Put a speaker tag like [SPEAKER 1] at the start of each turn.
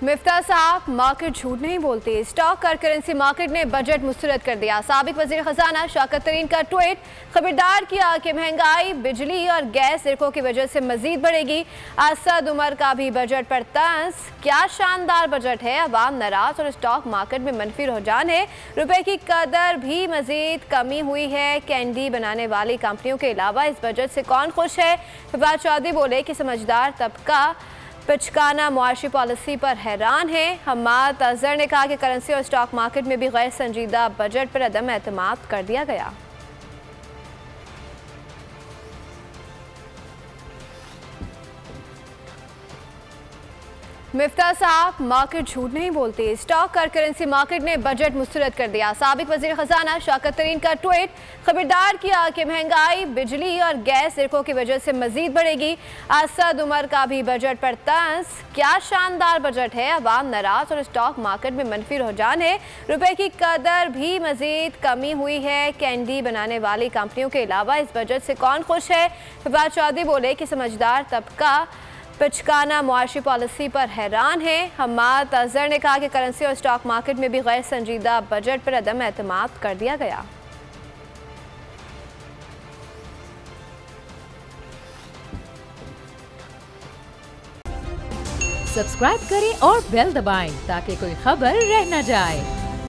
[SPEAKER 1] मिफ्ता साहब, मार्केट झूठ नहीं बोलती। स्टॉक और करेंसी मार्केट ने बजट मुस्तरद कर दिया। साबिक वजीर खजाना शौकत तरीन का ट्वीट, खबरदार किया कि महंगाई, बिजली और गैस सिरकों की वजह से मजीद बढ़ेगी। असद उमर का भी बजट पर तंज। क्या शानदार बजट है, अवाम नाराज और स्टॉक मार्केट में मनफी रुझान है। रुपए की कदर भी मजीद कमी हुई है। कैंडी बनाने वाली कंपनियों के अलावा इस बजट से कौन खुश है? फवाद चौधरी बोले कि समझदार तबका पिचकाना मुआशी पॉलिसी पर हैरान है। हम्माद अजहर ने कहा कि करेंसी और स्टॉक मार्केट में भी गैर संजीदा बजट पर अदम एतमाद कर दिया गया। मिफ्ता साहब, मार्केट झूठ नहीं बोलती। स्टॉक और करेंसी मार्केट ने बजट मुस्तरद कर दिया। साबिक वजीर खजाना शौकत तरीन का ट्वीट, खबरदार किया कि महंगाई, बिजली और गैस सिरकों की वजह से मजीद बढ़ेगी। असद उमर का भी बजट पर तंज। क्या शानदार बजट है, अवाम नाराज और स्टॉक मार्केट में मनफी रुझान है। रुपए की कदर भी मजीद कमी हुई है। कैंडी बनाने वाली कंपनियों के अलावा इस बजट से कौन खुश है? फवाद चौधरी बोले कि समझदार तबका पिचकाना मुआशी पॉलिसी पर हैरान है। हम्माद अजहर ने कहा कि करेंसी और स्टॉक मार्केट में भी गैर संजीदा बजट पर अदम एतमाद कर दिया गया।
[SPEAKER 2] सब्सक्राइब करें और बेल दबाएं ताकि कोई खबर रह न जाए।